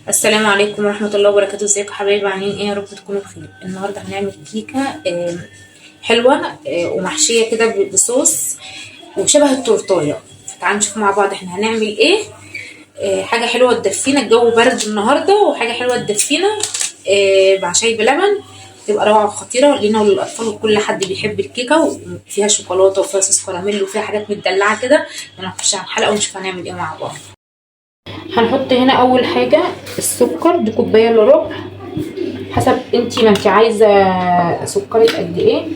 السلام عليكم ورحمة الله وبركاته. ازيكم حبايبي؟ عاملين ايه؟ يا رب تكونوا بخير. النهارده هنعمل كيكة حلوة ومحشية كده بصوص وشبه التورتاية. تعالوا نشوف مع بعض احنا هنعمل ايه. حاجة حلوة تدفينا، الجو برد النهارده، وحاجة حلوة تدفينا مع شاي بلبن. تبقى روعة وخطيرة لينا وللأطفال وكل حد بيحب الكيكة، وفيها شوكولاتة وفيها صوص كراميل وفيها حاجات مدلعة كده. هنخش على الحلقة ونشوف هنعمل ايه مع بعض. هنحط هنا اول حاجه السكر، دي كوبايه الا ربع، حسب انتي ما انتي عايزه سكرك قد ايه.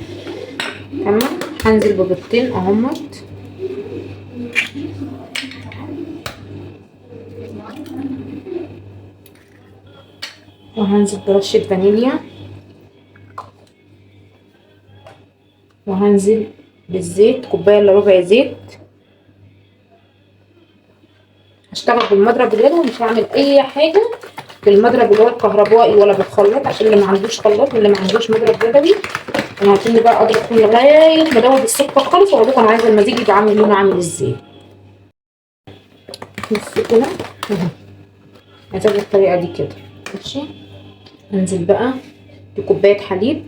تمام. هنزل ببيضتين اهمت، وهنزل برشه فانيليا، وهنزل بالزيت كوبايه الا ربع زيت. هشتغل بالمضرب اليدوي ومش هعمل اي حاجه بالمضرب اللي هو الكهربائي ولا بالخلاط، عشان اللي ما عندوش خلاط واللي ما عندوش مضرب يدوي. انا هبتدي بقى اضرب فيه لغايه ما ادوب السكر خالص، واقول لكم انا عايزه المزيج يبقى عامل لونه عامل ازاي. بصوا كده اهو، هسوي بالطريقه دي كده. ماشي. هنزل بقى بكوبايه حليب،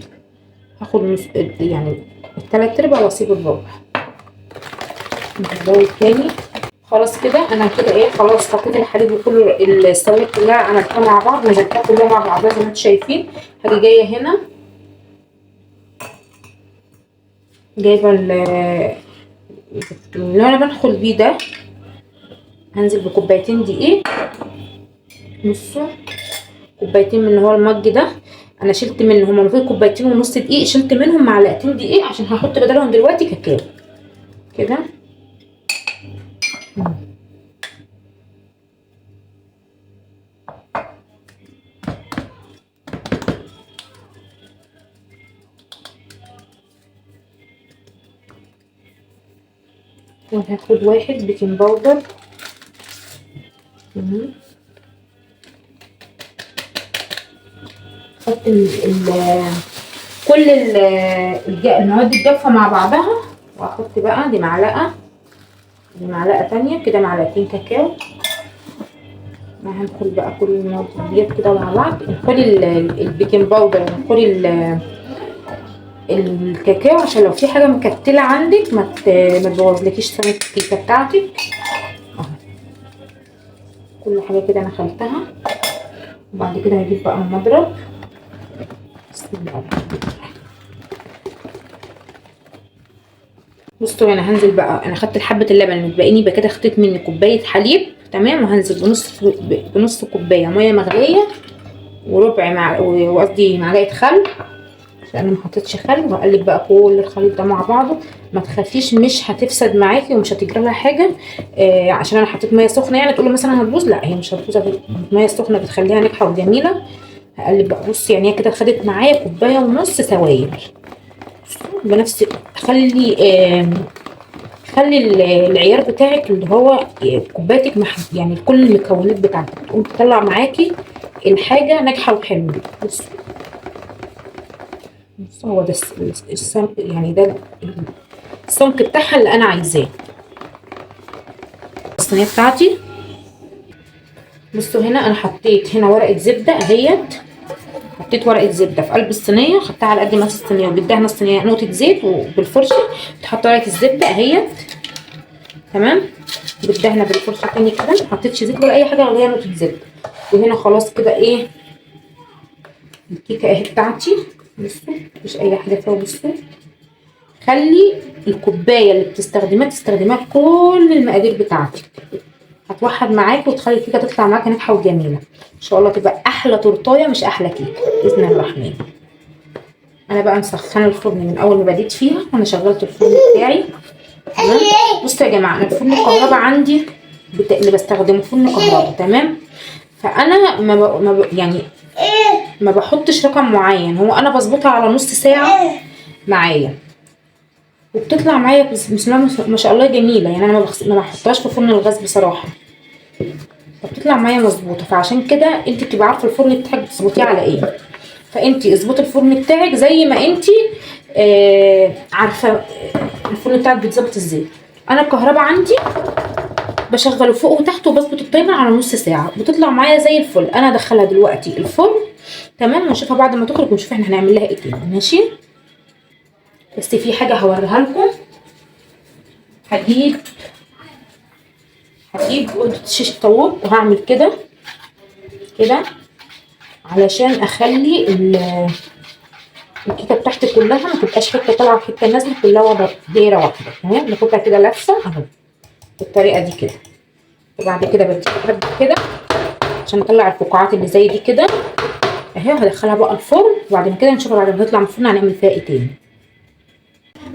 هاخد يعني التلات ارباع واسيب الربع. نزود تاني. خلاص كده انا كده ايه، خلاص حطيت الحليب وكل السوائل كلها عملتها مع بعض، نزلتها كلها مع بعضها زي ما انتم شايفين. هاجي جايه هنا جايبه اللي انا بدخل بيه ده، هنزل بكوبايتين دقيق. بصوا، كوبايتين من اللي هو المج ده، انا شلت منه، هما المفروض كوبايتين ونص دقيق، شلت منهم معلقتين دقيق عشان هحط بدلهم دلوقتي كاكاو كده. وهاخد واحد بيكنج باودر. احط كل المواد الجافه مع بعضها، واحط بقى دي معلقه، دي معلقه تانية كده، معلقتين كاكاو. هندخل بقى كل المواد ديت كده مع بعض. ندخل البيكنج باودر، ندخل الكاكاو، عشان لو في حاجه مكتله عندك ما تبوظلكيش سنه الكيكه بتاعتك. اهو كل حاجه كده انا خلطها، وبعد كده هجيب بقى المضرب. بسم الله الرحمن الرحيم. بصوا هنا هنزل بقى، انا خدت حبه اللبن المتبقيين، يبقى كده خدت مني كوبايه حليب. تمام. وهنزل بنص كوبايه ميه مغليه، وربع وقصدي معلقه خل، عشان انا ما حطيتش خل. وهقلب بقى كل الخليط ده مع بعضه. ما تخافيش مش هتفسد معاكي ومش هتجرى لها حاجه، عشان انا حطيت ميه سخنه يعني تقولوا مثلا هتبوظ، لا هي مش هتبوظ، الميه السخنه بتخليها ناجحه وجميله. هقلب بقى. بصي يعني هي كده خدت معايا كوبايه ونص سوائل بنفس. خلي العيار بتاعك اللي هو كوبايتك يعني كل المكونات بتاعتك تقوم تطلع معاكي الحاجه ناجحه وحلوه. بص هو ده يعني ده السمك بتاعها اللي انا عايزاه. الصينيه بتاعتي، بصوا هنا انا حطيت هنا ورقه زبده اهيت، حطيت ورقه زبده في قلب الصينيه، خدتها على قد مقاس الصينيه، وبالدهنه الصينيه نقطه زيت، وبالفرشه بتحط ورقه الزبده اهيت. تمام. بالدهنه بالفرشه تاني كده، ما حطيتش زيت ولا اي حاجه غير نقطه زبده. وهنا خلاص كده ايه، الكيكه اهي بتاعتي. بصوا مفيش اي حاجه فيها. بصوا خلي الكوبايه اللي بتستخدميها تستخدميها في كل المقادير بتاعتك، هتوحد معاكي وتخلي الكيكه تطلع معاكي ناجحه وجميله ان شاء الله، تبقى احلى تورتايه مش احلى كيكه باذن الرحمن. انا بقى مسخنه الفرن من اول ما بديت فيها، وانا شغلت الفرن بتاعي. تمام. بصوا يا جماعه، انا الفرن الكهرباء عندي اللي بستخدمه فرن كهرباء. تمام. فانا يعني ما بحطش رقم معين، هو انا بظبطها على نص ساعه معايا، وبتطلع معايا بسم الله ما شاء الله جميله. يعني انا ما بحطهاش في فرن الغاز بصراحه، فبتطلع معايا مظبوطه. فعشان كده انت بتبقى عارفه الفرن بتاعك بتظبطيه على ايه. فانت اظبطي الفرن بتاعك زي ما انت عارفه الفرن بتاعك بيتظبط ازاي. انا الكهرباء عندي بشغله فوق وتحت وبظبط التايمر على نص ساعه، بتطلع معايا زي الفل. انا ادخلها دلوقتي الفرن تمام، ونشوفها بعد ما تخرج ونشوف احنا هنعمل لها ايه تاني. ماشي، بس في حاجه هوريها لكم. هجيب شيش طاووق وهعمل كده كده علشان اخلي الكيكه بتاعتي كلها ما تبقاش حته طالعه وحته نازله، كلها دايره واحده. تمام، ناخدها كده لفه اهو بالطريقه دي كده، وبعد كده بديها كده عشان اطلع الفقاعات اللي زي دي كده اهي، وهدخلها بقى الفرن. وبعد كده نشوف بعد ما تطلع من الفرن هنعمل فيها ايه تاني.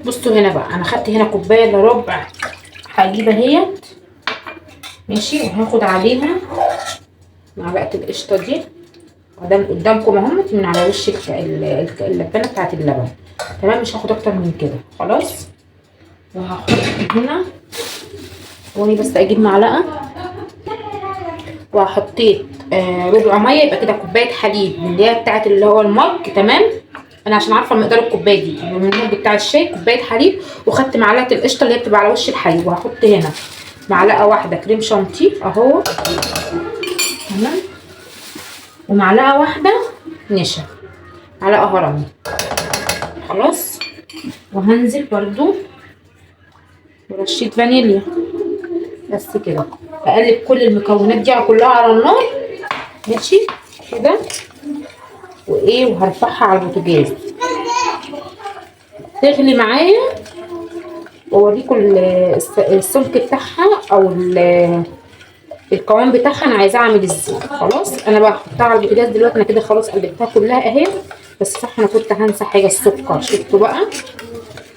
بصوا هنا بقى، انا خدت هنا كوبايه الا ربع حليب اهيت. ماشي، وهاخد عليها معلقه القشطه دي، قدامكم اهمت من على وش اللبانه بتاعت اللبن. تمام، مش هاخد اكتر من كده خلاص. وهحط هنا ثواني بس اجيب معلقه، وحطيت ربع ميه، يبقى كده كوبايه حليب من اللي هي بتاعت اللي هو المج. تمام، انا عشان عارفه مقدار الكوبايه دي من المج بتاع الشاي كوبايه حليب، وخدت معلقه القشطه اللي هي بتبقى على وش الحليب، وهحط هنا معلقه واحده كريم شانتيه اهو. تمام، ومعلقه واحده نشا، معلقه هرمي خلاص. وهنزل برضو برشيد فانيليا بس كده. اقلب كل المكونات دي كلها على النار. ماشي كده، وايه وهرفعها على البوتاجاز تغلي معايا، واوريكم السمك بتاعها او القوام بتاعها انا عايزاه عامل ازاي. خلاص، انا بقى هحطها على البوتاجاز دلوقتي. انا كده خلاص قلبتها كلها اهي. بس صح، انا كنت هنسى حاجه، السكر. شفتوا بقى،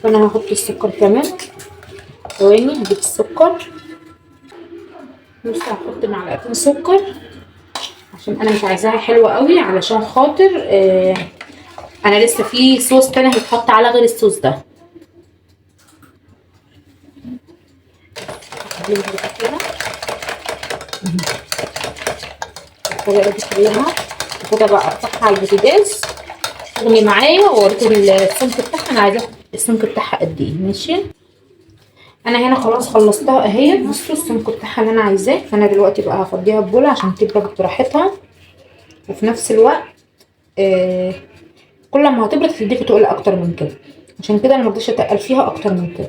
فانا هحط السكر كمان. ثواني هجيب السكر. بص، هحط معلقتين سكر عشان انا مش عايزاها حلوه قوي، علشان خاطر انا لسه في صوص تاني هيتحط على غير الصوص ده. الطريقه دي كلها كده بقى ارفعها على البوتاجاز تغلي معايا، واوريكم السمك بتاعها انا عايزاه السمك بتاعها قد ايه. ماشي، انا هنا خلاص خلصتها اهي. بصوا السمك بتاعها اللي انا عايزاه. فانا دلوقتي بقى هفضيها ببوله عشان تبرد براحتها، وفي نفس الوقت كل ما هتبرد تديكي تقل اكتر من كده، عشان كده انا مرضيش اتقل فيها اكتر من كده.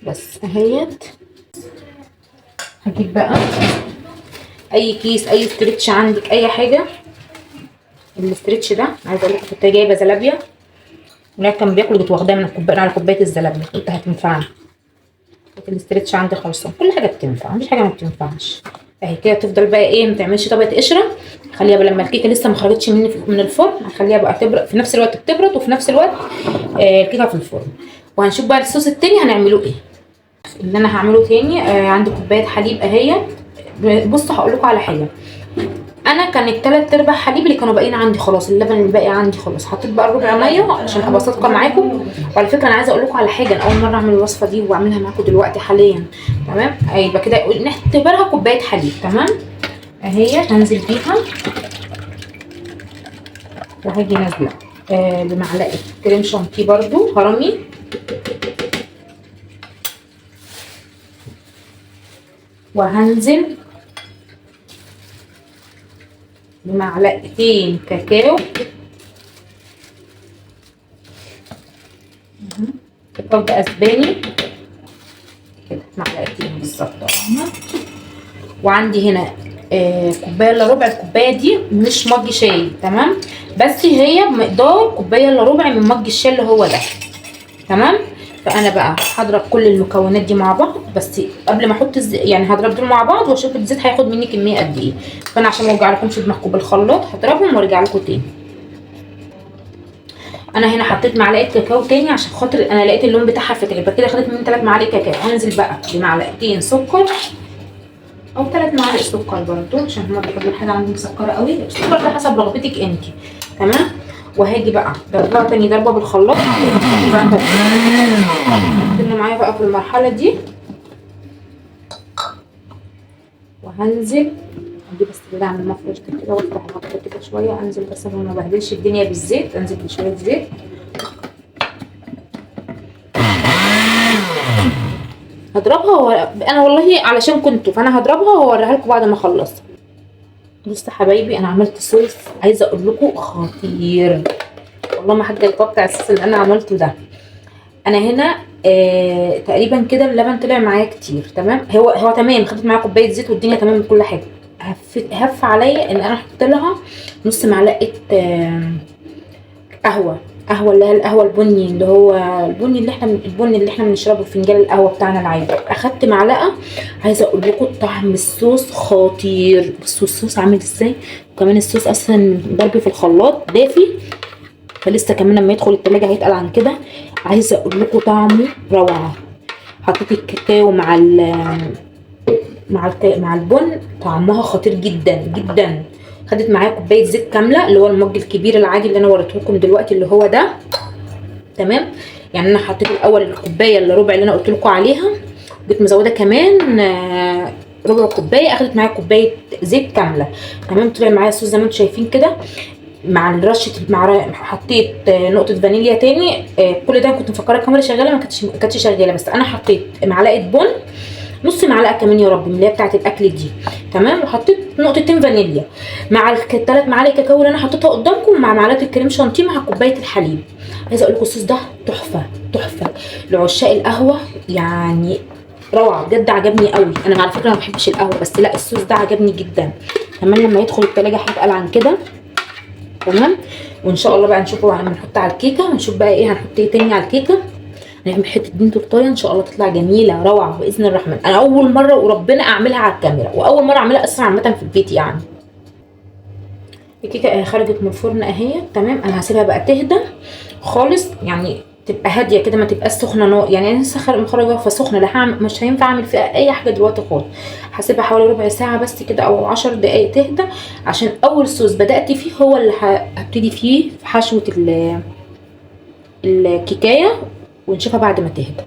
بس اهيت. هجيب بقى اي كيس، اي استرتش عندك، اي حاجه. الاسترتش ده عايزه اقول لكم كنت جايبه زلابيا، ولا كان بياكل كنت واخداها من الكوبايه على كوبايه الزلابيا، قلت هتنفعني. الاسترتش عندي خلصان، كل حاجه بتنفع، مفيش حاجه ما بتنفعش. اهي كده تفضل بقى ايه، ما تعملش طبقه قشره. خليها بقى لما الكيكه لسه ما خرجتش من الفرن، هخليها بقى تبرد في نفس الوقت، بتبرد وفي نفس الوقت الكيكه في الفرن. وهنشوف بقى الصوص التاني هنعمله ايه. اللي انا هعمله تاني، عندي كوبايه حليب اهي. بصوا هقول لكم على حاجه، انا كانت 3/4 حليب اللي كانوا باقيين عندي خلاص، اللبن اللي باقي عندي خلاص. حطيت بقى ربع ميه عشان ابقى صادقه معاكم. وعلى فكره انا عايزه اقول لكم على حاجه، انا اول مره اعمل الوصفه دي واعملها معاكم دلوقتي حاليا. تمام، يبقى كده نعتبرها كوبايه حليب. تمام، اهي هنزل بيها، وهاجي نازله بمعلقه كريم شانتيه برضو هرمي، وهنزل بمعلقتين كاكاو ده اسباني كده، معلقتين بالظبط. وعندي هنا كوبايه الا ربع. الكوبايه دي مش مج شاي، تمام، بس هي بمقدار كوبايه الا ربع من مج الشاي اللي هو ده. تمام، فانا بقى هضرب كل المكونات دي مع بعض. بس قبل ما احط يعني هضرب دول مع بعض واشوف الزيت هياخد مني كميه قد ايه. فانا عشان ما اوجعلكمش دماغكم بالخلاط هضربهم وارجع لكم تاني. انا هنا حطيت معلقه كاكاو تاني عشان خاطر انا لقيت اللون بتاعها فاتح، يبقى كده خدت مني 3 معالق كاكاو. هنزل بقى بمعلقتين سكر او 3 معالق سكر برضو، عشان هما بيحبوا الحاجه عندي مسكره قوي. السكر ده حسب رغبتك انت. تمام، وهاجي بقى ضربها تاني ضربه بالخلاط. اللي معايا بقى في المرحله دي، وهنزل اجيب بس كده اعمل مفرش كده وافتح المفرش كده شويه، انزل بس عشان ما بهدلش الدنيا بالزيت. انزل بشويه زيت هضربها انا والله علشان كنتوا، فانا هضربها واوريها لكم بعد ما اخلص. بصوا حبايبي انا عملت صوص عايزه اقول لكم خطير، والله ما حد يتوقع الصوص اللي انا عملته ده. انا هنا تقريبا كده اللبن طلع معايا كتير، تمام. هو تمام، خدت معايا كوبايه زيت والدنيا تمام وكل حاجه. هف عليا ان انا احط لها نص معلقه قهوه اللي هي القهوه البني، اللي هو البني اللي احنا بنشربه في فنجان القهوه بتاعنا العادي. اخدت معلقه. عايزه اقول لكم طعم الصوص خطير. بصوا الصوص عامل ازاي، وكمان الصوص اصلا ضربي في الخلاط دافي، فلسه كمان لما يدخل التلاجة هيتقل عن كده. عايزه اقول لكم طعمه روعه. حطيت الكاكاو مع البن، طعمها خطير جدا جدا. خدت معايا كوبايه زيت كامله، اللي هو المج الكبير العادي اللي انا وريته لكم دلوقتي، اللي هو ده، تمام. يعني انا حطيت الاول الكوبايه الا ربع اللي انا قلت لكم عليها، جيت مزوده كمان ربع كوبايه، اخدت معايا كوبايه زيت كامله، تمام. طلع معايا الصوص زي ما انتم شايفين كده، مع الرشه حطيت نقطه فانيليا تاني. كل ده كنت مفكره الكاميرا شغاله، ما كانتش شغاله، بس انا حطيت معلقه بن، نص معلقه كمان يا رب من اللي هي بتاعه الاكل دي، تمام. وحطيت نقطتين فانيليا مع الثلاث معالق كاكاو اللي انا حطيتها قدامكم، مع معلقه الكريم شانتيه، مع كوبايه الحليب. عايزه اقول لكم الصوص ده تحفه تحفه لعشاق القهوه، يعني روعه بجد، عجبني قوي. انا على فكره ما بحبش القهوه، بس لا الصوص ده عجبني جدا. كمان لما يدخل التلاجة هيتقل عن كده، تمام. وان شاء الله بقى نشوفه هنحط على الكيكه، ونشوف بقى ايه هنحط ايه تاني على الكيكه. هنعمل حته دين تورتايه ان شاء الله تطلع جميله روعه باذن الرحمن. انا اول مره وربنا اعملها على الكاميرا، واول مره اعملها اصلا عامه في البيت يعني. الكيكه خرجت من الفرن اهي، تمام. انا هسيبها بقى تهدى خالص، يعني تبقى هاديه كده، ما تبقاش سخنه نار، يعني انا لسه مخرجه فسخنه، لا مش هينفع اعمل فيها اي حاجه دلوقتي خالص. هسيبها حوالي ربع ساعه بس كده او 10 دقائق تهدى، عشان اول صوص بدات فيه هو اللي هبتدي فيه في حشوه الكيكايه، ونشوفها بعد ما تهدى.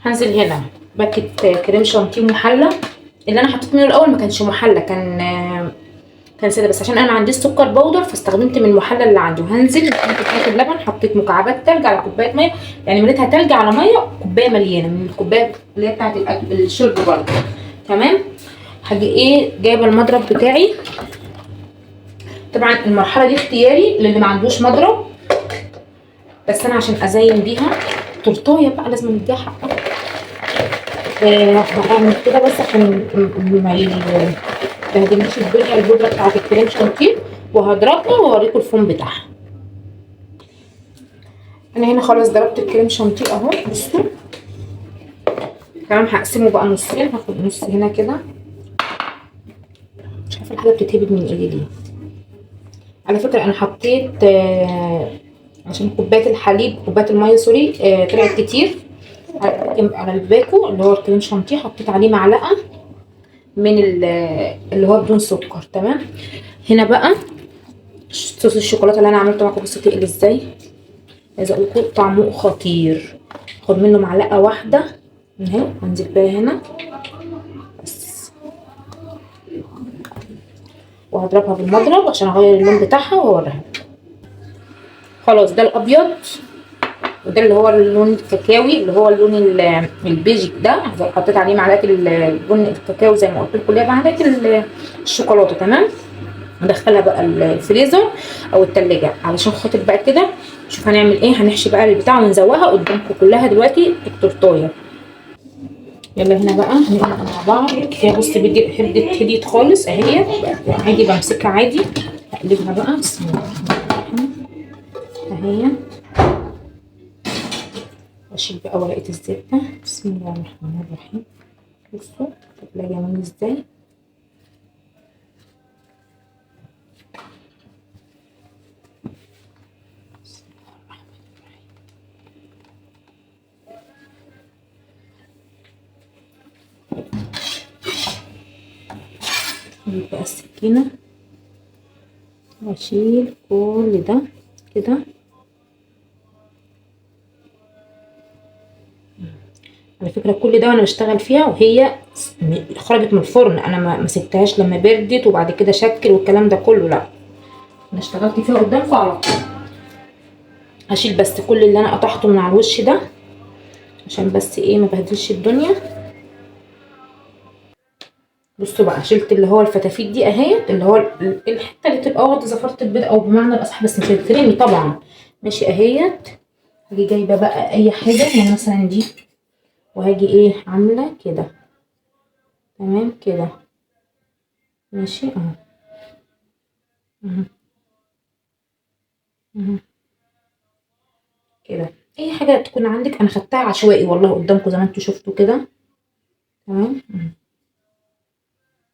هنزل هنا باكت كريم شانتيه محلى، اللي انا حطيت منه الاول ما كانش محلى، كان ساده، بس عشان انا ما عنديش سكر بودر فاستخدمت من المحلى اللي عندي. وهنزل بكوبايه اللبن، حطيت مكعبات تلج على كوبايه ميه، يعني مليتها تلج على ميه، كوبايه مليانه من الكوبايه اللي هي بتاعت الشرب برضه، تمام. هاجي ايه جايبه المضرب بتاعي، طبعا المرحله دي اختياري للي ما عندوش مضرب، بس انا عشان ازين بيها تورتايه بقى لازم نديها حقها. بعمل كده بس عشان ما يبهدلنيش الدنيا البودره بتاعت الكريم شانتيه، وهضربها واوريكم الفوم بتاعها. انا هنا خلاص ضربت الكريم شانتيه اهو، بصوا. تمام، هقسمه بقى نصين، هاخد نص هنا كده. مش عارفه الحاجه بتتهبد من ايدي ليه. على فكره انا حطيت عشان كوبايه الحليب كوبايه الميه سوري طلعت كتير على الباكو اللي هو الكريم شانتيه، حطيت عليه معلقه من اللي هو بدون سكر، تمام. هنا بقى صوص الشوكولاته اللي انا عملته معاكم، بصوا تقل ازاي. عايزه اقول لكم طعمه خطير. هاخد منه معلقه واحده اهي، هنزل بيها هنا بس، وهضربها بالمضرب عشان اغير اللون بتاعها واوريها. خلاص ده الابيض، وده اللي هو اللون الكاكاوي اللي هو اللون البيج ده، حطيت عليه معلقه البن الكاكاو زي ما قلت لكم، اللي هي معلقه الشوكولاته، تمام. ندخلها بقى الفريزر او التلاجة علشان خاطر بقى كده. شوف هنعمل ايه، هنحشي بقى البتاع ونزوقها قدامكم كلها دلوقتي التورتايه. يلا هنا بقى هنقلب مع بعض. هي بصي هديت خالص اهي، عادي بمسكها عادي، اقلبها بقى. بسم الله الرحمن الرحيم اهي. اشيل بقى ورقه الزبده، بسم الله الرحمن الرحيم. بصوا شكلها جميل ازاي. نجيب بقى السكينة واشيل كل ده كده. على فكرة كل ده وانا بشتغل فيها وهي خرجت من الفرن، انا ما سبتهاش لما بردت وبعد كده شكل والكلام ده كله، لا انا اشتغلت فيها قدامكم على طول. هشيل بس كل اللي انا قطعته من على الوش ده عشان بس ايه ما بهدلش الدنيا. بصوا بقى شلت اللي هو الفتافيت دي اهي، اللي هو الحته اللي تبقى واخده زفاره البيض او بمعنى الاصح، بس مش الكريمي طبعا. ماشي اهيت. هاجي جايبه بقى اي حاجه يعني مثلا دي، وهاجي ايه عامله كده. تمام كده. ماشي اهو. اهو. اهو. كده. اي حاجه تكون عندك، انا خدتها عشوائي والله قدامكم زي ما انتوا شفتوا كده. تمام. اهو.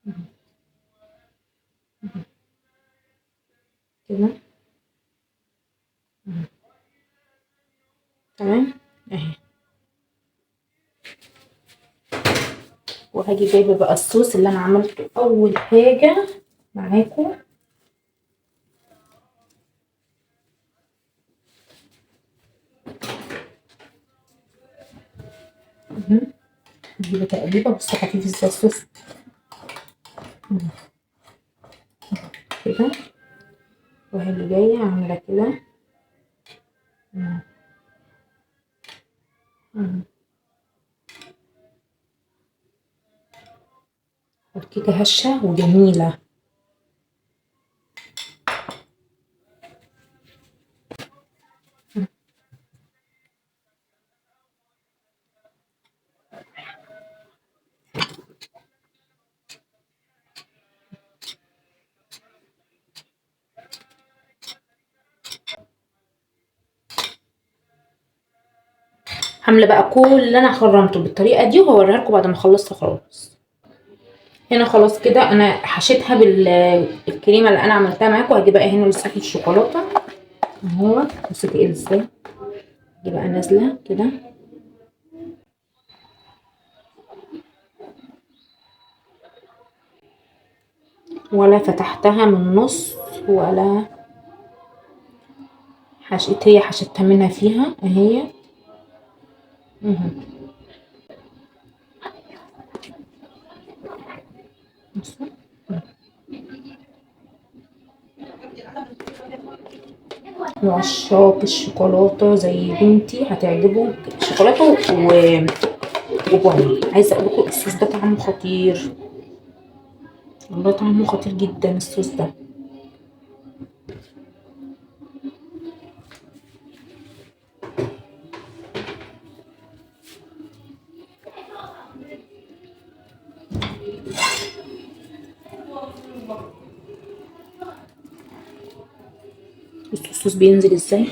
اهو. اهو. كده. اهو. تمام اهي. وهاجي جايبه بقى الصوص اللي انا عملته اول حاجه معاكم. اهو. اديله تقليبه بس خفيف ازاي الصوص. اهو. كده. وهاجي جايه عامله كده. اهو. اهو. الكيكه هشه وجميله. عامله بقى كل اللي انا خرمته بالطريقه دي، وهوريها لكم بعد ما خلصت خلاص. هنا خلاص كده انا حشيتها بالكريمه اللي انا عملتها معاكم. هجيب بقى هنا لسه الشوكولاته اهو. بصوا تقيل ازاي. هجيب بقى نازله كده. ولا فتحتها من النص ولا حشيت، هي حشيتها منها فيها اهي. اهو. بصوا. وعشاق الشوكولاته زي بنتي هتعجبهم الشوكولاته وبني. عايزه اقول لكم الصوص ده طعمه خطير والله، طعمه خطير جدا الصوص ده. بصوا الصوص بينزل ازاي.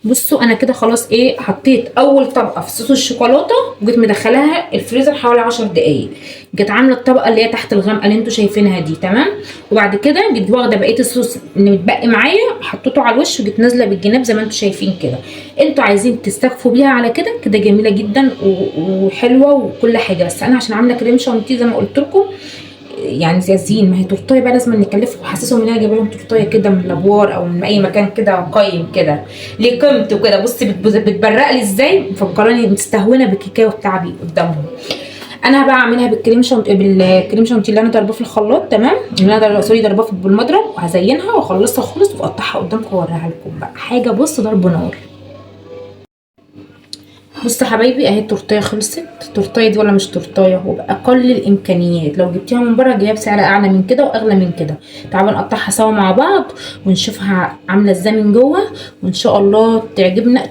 بصوا انا كده خلاص ايه، حطيت اول طبقه في صوص الشوكولاته وجيت مدخلاها الفريزر حوالي 10 دقايق. جيت عامله الطبقه اللي هي تحت الغامقه اللي انتوا شايفينها دي. تمام. وبعد كده جيت واخده بقيه الصوص اللي متبقي معايا حطيته على الوش، وجيت نازله بالجناب زي ما انتوا شايفين كده. انتوا عايزين تستكفوا بيها على كده كده جميله جدا وحلوه وكل حاجه، بس انا عشان عامله كريم شانتيه زي ما قلت لكم يعني زي ما هي تورتايه بقى لازم نكلفهم وحاسسهم ان انا جايبه لهم تورتايه كده من لابوار او من اي مكان كده قايم كده ليه قيمته كده. بصي بتبرق لي ازاي، مفكراني مستهونه بالكيكايه بتاعي قدامهم. انا بقى اعملها بالكريم شانتيه اللي انا ضرباه في الخلاط. تمام. اللي انا سوري ضرباه بالمضرب، وهزينها واخلصها خالص واقطعها قدامكم واوريها لكم بقى حاجه بص ضرب نار. بص يا حبايبي اهي التورتيه خلصت. التورتيه دي ولا مش تورتيه، وباقل الامكانيات. لو جبتيها من بره جايه بسعر اعلى من كده واغلى من كده. تعالوا نقطعها سوا مع بعض ونشوفها عامله ازاي من جوه، وان شاء الله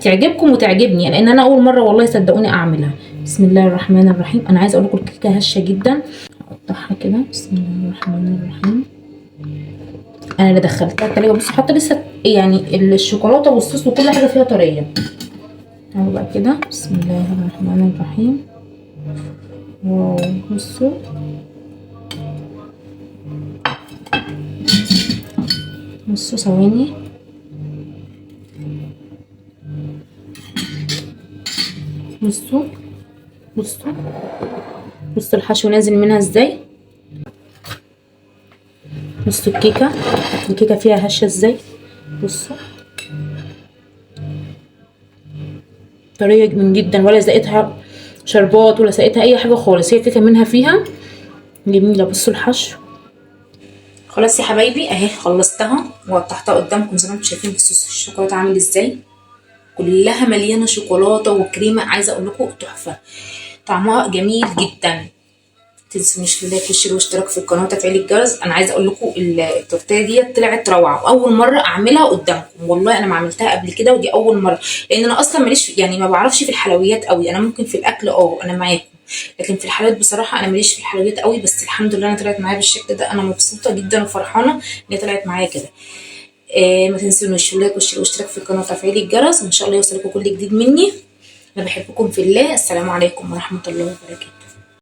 تعجبكم وتعجبني، لان انا اول مره والله صدقوني اعملها. بسم الله الرحمن الرحيم. انا عايزه اقول لكم الكيكه هشه جدا. هقطعها كده. بسم الله الرحمن الرحيم. انا اللي دخلتها التلاجة. بصوا حتى لسه يعني الشوكولاته والصوص وكل حاجه فيها طريه. تعالوا بقى كده. بسم الله الرحمن الرحيم. واو بصوا. بصوا ثواني. بصوا. بصوا. بصوا الحشو نازل منها ازاي. بصوا الكيكه فيها هشه ازاي. بصوا طريه من جدا، ولا زقتها شربات ولا سقيتها اي حاجه خالص. هي كيكه منها فيها جميله. بصوا الحشو. خلاص يا حبايبي اهي خلصتها وقطعتها قدامكم زي ما انتم شايفين. بصوا الشوكولاته عامل ازاي كلها مليانه شوكولاته وكريمه، عايزه اقول لكم تحفه، طعمها جميل جدا. تنسونيش اللايك والشير واشتراك في القناه وتفعيل الجرس. انا عايزه اقول لكم التورتيه دي طلعت روعه، واول مره اعملها قدامكم والله. انا ما عملتها قبل كده ودي اول مره، لان انا اصلا ماليش يعني ما بعرفش في الحلويات قوي. انا ممكن في الاكل انا معاكم، لكن في الحلويات بصراحه انا ماليش في الحلويات قوي. بس الحمد لله انا طلعت معايا بالشكل ده، انا مبسوطه جدا وفرحانه ان هي طلعت معايا كده. ما تنسونيش اللايك والشير واشتراك في القناه وتفعيل الجرس، وان شاء الله يوصلكم كل جديد مني. انا بحبكم في الله. السلام عليكم ورحمه الله وبركاته.